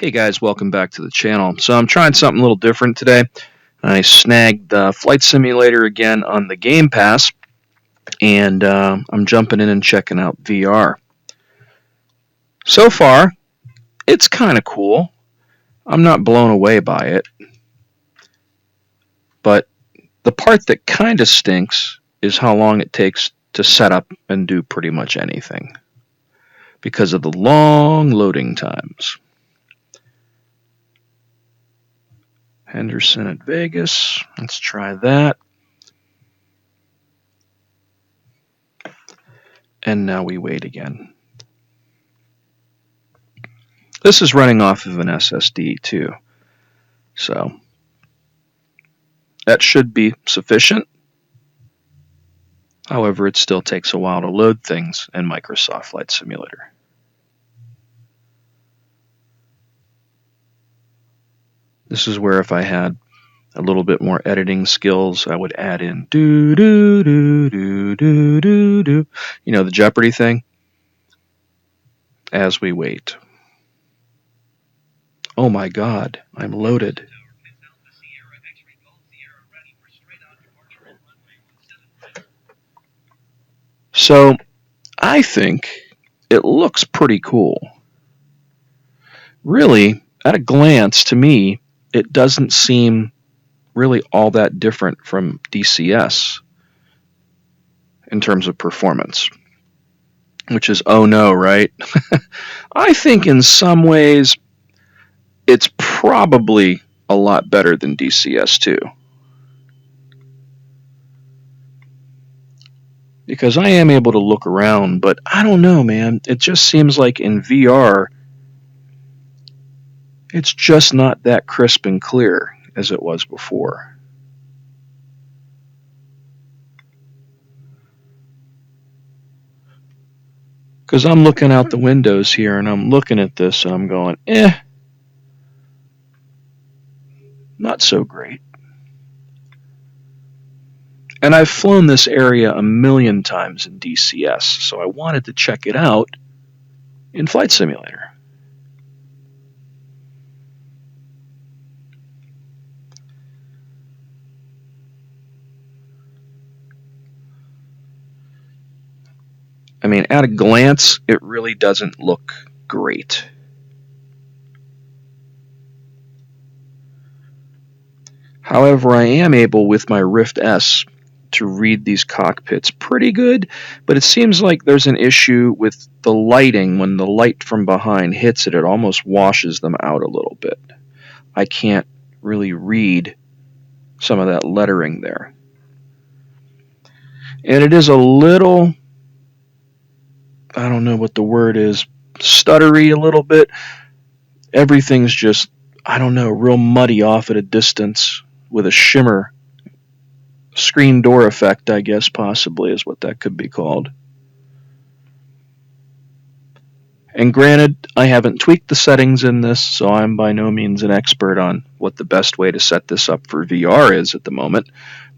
Hey guys, welcome back to the channel. So I'm trying something a little different today. I snagged the Flight Simulator again on the Game Pass, and I'm jumping in and checking out VR. So far, it's kind of cool. I'm not blown away by it, but the part that kind of stinks is how long it takes to set up and do pretty much anything because of the long loading times. Henderson at Vegas. Let's try that. And now we wait again. This is running off of an SSD too, so that should be sufficient. However, it still takes a while to load things in Microsoft Flight Simulator. This is where if I had a little bit more editing skills, I would add in do do do do do do do. You know, the Jeopardy thing. As we wait. Oh my God, I'm loaded. So, I think it looks pretty cool. Really, at a glance, to me, it doesn't seem really all that different from DCS in terms of performance, which is oh no, right? I think in some ways it's probably a lot better than DCS too. Because I am able to look around, but I don't know, man. It just seems like in VR, it's just not that crisp and clear as it was before. Because I'm looking out the windows here and I'm looking at this and I'm going, not so great. And I've flown this area a million times in DCS, so I wanted to check it out in Flight Simulator. I mean, at a glance, it really doesn't look great. However, I am able, with my Rift S, to read these cockpits pretty good, but it seems like there's an issue with the lighting. When the light from behind hits it, it almost washes them out a little bit. I can't really read some of that lettering there. And it is a little, I don't know what the word is, stuttery a little bit. Everything's just, I don't know, real muddy off at a distance with a shimmer. Screen door effect, I guess, possibly is what that could be called. And granted, I haven't tweaked the settings in this, so I'm by no means an expert on what the best way to set this up for VR is at the moment.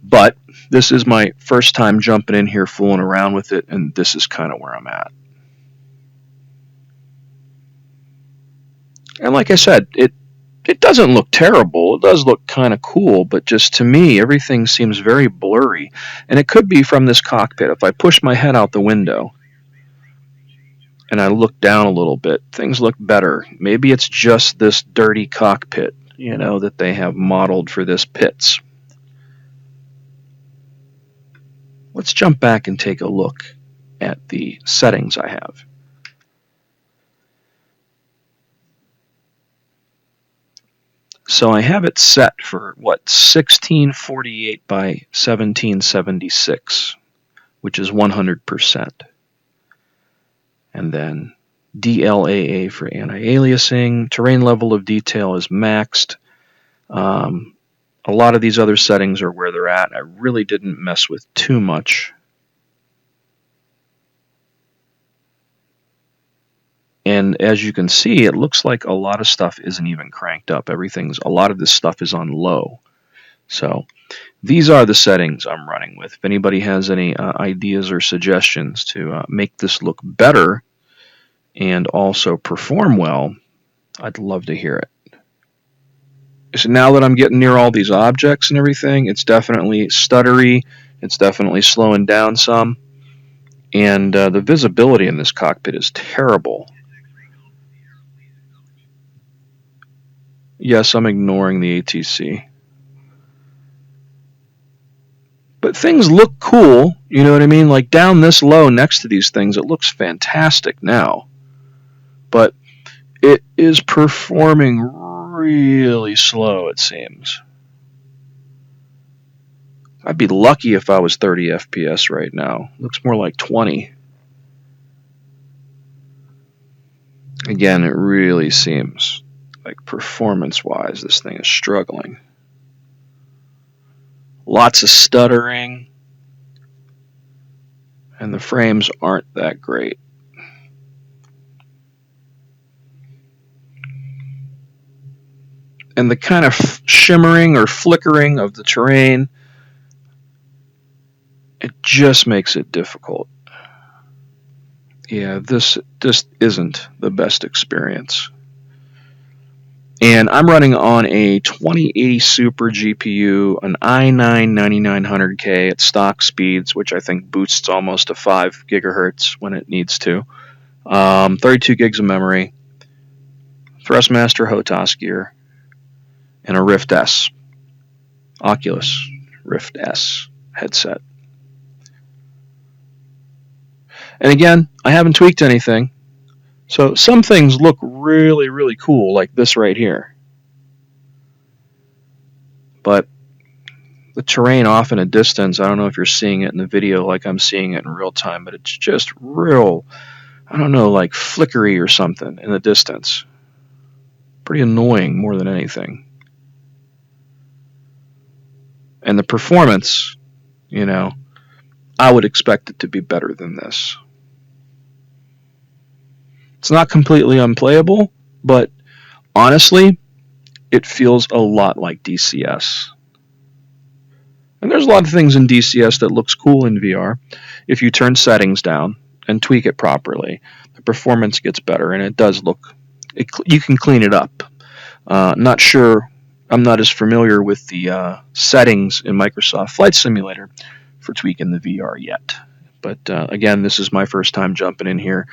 But this is my first time jumping in here, fooling around with it, and this is kind of where I'm at. And like I said, it doesn't look terrible. It does look kind of cool, but just to me, everything seems very blurry. And it could be from this cockpit. If I push my head out the window and I look down a little bit, things look better. Maybe it's just this dirty cockpit, that they have modeled for this pits. Let's jump back and take a look at the settings I have. So I have it set for 1648 by 1776, which is 100%. And then DLAA for anti-aliasing. Terrain level of detail is maxed. A lot of these other settings are where they're at. I really didn't mess with too much. And as you can see, it looks like a lot of stuff isn't even cranked up. A lot of this stuff is on low. So these are the settings I'm running with. If anybody has any ideas or suggestions to make this look better and also perform well, I'd love to hear it. So now that I'm getting near all these objects and everything, it's definitely stuttery. It's definitely slowing down some. And the visibility in this cockpit is terrible. Yes, I'm ignoring the ATC. But things look cool, you know what I mean? Like down this low next to these things, it looks fantastic now. But it is performing really slow, it seems. I'd be lucky if I was 30 FPS right now. Looks more like 20. Again, it really seems like performance-wise, this thing is struggling. Lots of stuttering, and the frames aren't that great. And the kind of shimmering or flickering of the terrain, it just makes it difficult. Yeah, this just isn't the best experience. And I'm running on a 2080 Super GPU, an i9-9900K at stock speeds, which I think boosts almost to 5 gigahertz when it needs to. 32 gigs of memory, Thrustmaster HOTAS gear, and a Rift S, Oculus Rift S headset. And again, I haven't tweaked anything. So some things look really, really cool, like this right here. But the terrain off in a distance, I don't know if you're seeing it in the video like I'm seeing it in real time, but it's just real, I don't know, like flickery or something in the distance. Pretty annoying more than anything. And the performance, you know, I would expect it to be better than this. It's not completely unplayable, but honestly, it feels a lot like DCS. And there's a lot of things in DCS that looks cool in VR. If you turn settings down and tweak it properly, the performance gets better, and it does look, you can clean it up. Not sure, I'm not as familiar with the settings in Microsoft Flight Simulator for tweaking the VR yet. But again, this is my first time jumping in here.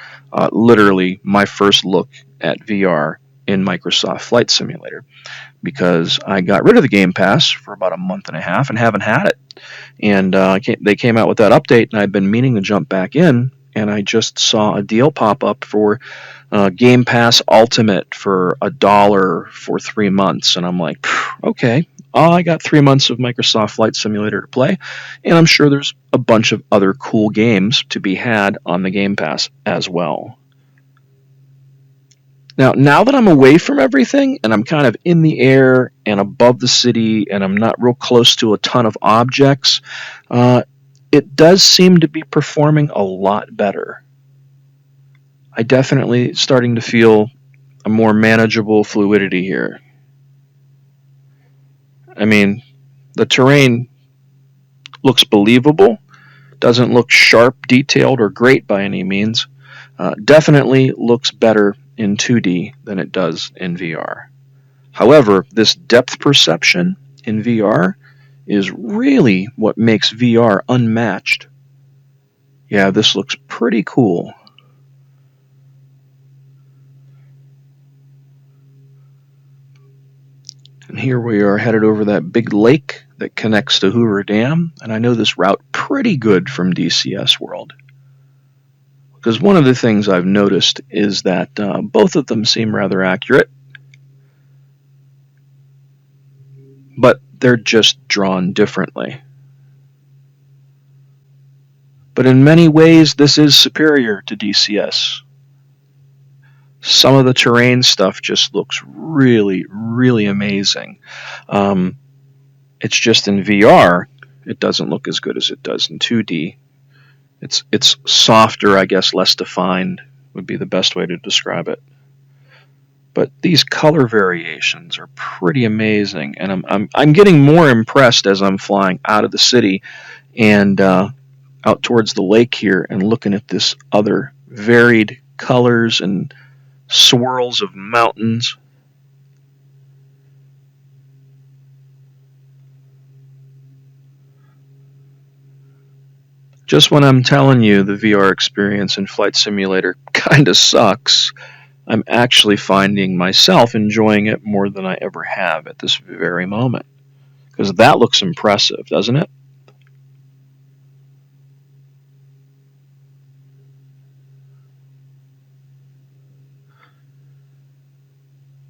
Literally my first look at VR in Microsoft Flight Simulator, because I got rid of the Game Pass for about a month and a half and haven't had it. And they came out with that update, and I've been meaning to jump back in, and I just saw a deal pop up for Game Pass Ultimate for $1 for 3 months. And I'm like, okay, I got 3 months of Microsoft Flight Simulator to play, and I'm sure there's a bunch of other cool games to be had on the Game Pass as well. Now that I'm away from everything and I'm kind of in the air and above the city and I'm not real close to a ton of objects, it does seem to be performing a lot better. I definitely starting to feel a more manageable fluidity here. I mean, the terrain looks believable, doesn't look sharp, detailed, or great by any means. Definitely looks better in 2D than it does in VR. However, this depth perception in VR is really what makes VR unmatched. Yeah, this looks pretty cool. And here we are headed over that big lake that connects to Hoover Dam, and I know this route pretty good from DCS World. Because one of the things I've noticed is that both of them seem rather accurate, but they're just drawn differently. But in many ways, this is superior to DCS. Some of the terrain stuff just looks really, really amazing. It's just in VR, it doesn't look as good as it does in 2D. It's softer, I guess, less defined would be the best way to describe it. But these color variations are pretty amazing, and I'm getting more impressed as I'm flying out of the city and out towards the lake here and looking at this other varied colors and swirls of mountains. Just when I'm telling you the VR experience in Flight Simulator kind of sucks, I'm actually finding myself enjoying it more than I ever have at this very moment. Because that looks impressive, doesn't it?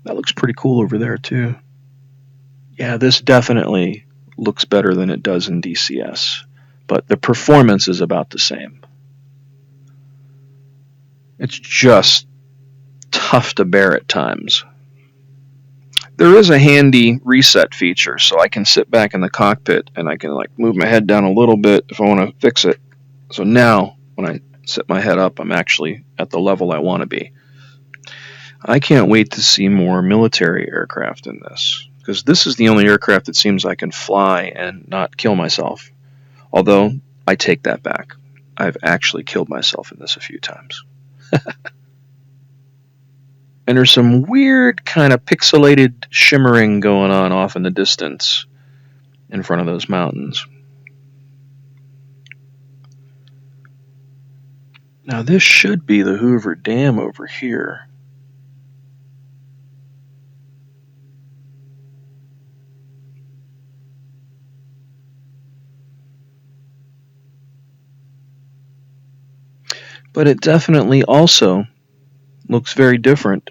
That looks pretty cool over there, too. Yeah, this definitely looks better than it does in DCS, but the performance is about the same. It's just tough to bear at times. There is a handy reset feature, so I can sit back in the cockpit and I can like move my head down a little bit if I want to fix it. So now, when I sit my head up, I'm actually at the level I want to be. I can't wait to see more military aircraft in this, because this is the only aircraft that seems I can fly and not kill myself. Although, I take that back. I've actually killed myself in this a few times. And there's some weird kind of pixelated shimmering going on off in the distance in front of those mountains. Now this should be the Hoover Dam over here. But it definitely also looks very different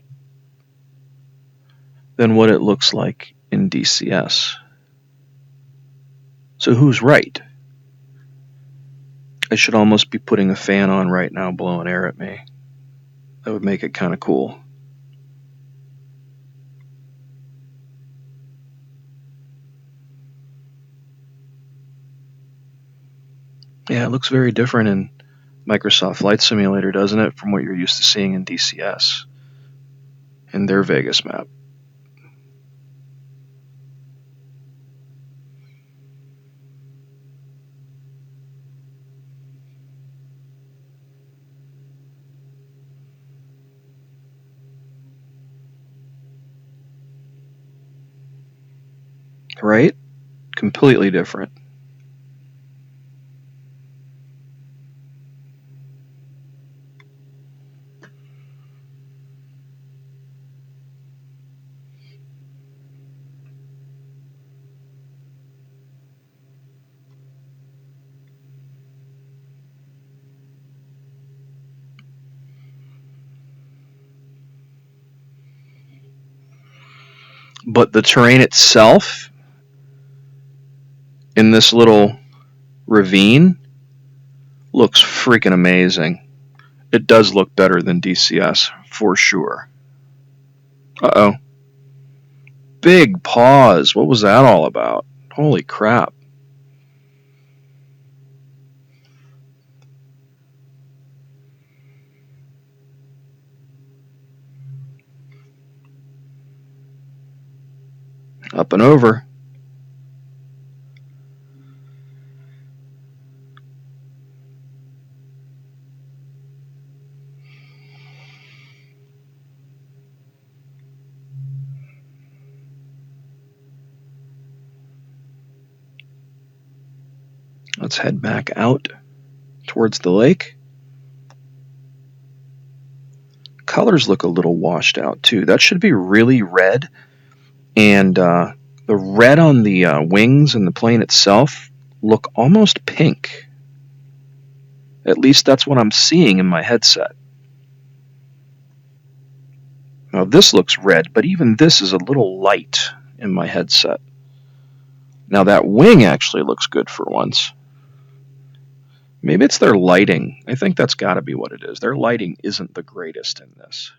than what it looks like in DCS. So who's right? I should almost be putting a fan on right now blowing air at me. That would make it kind of cool. Yeah, it looks very different in Microsoft Flight Simulator, doesn't it, from what you're used to seeing in DCS in their Vegas map. Right? Completely different. But the terrain itself in this little ravine looks freaking amazing. It does look better than DCS, for sure. Uh-oh. Big pause. What was that all about? Holy crap. Up and over. Let's head back out towards the lake. Colors look a little washed out too. That should be really red. And the red on the wings and the plane itself look almost pink. At least that's what I'm seeing in my headset. Now this looks red, but even this is a little light in my headset. Now that wing actually looks good for once. Maybe it's their lighting. I think that's got to be what it is. Their lighting isn't the greatest in this.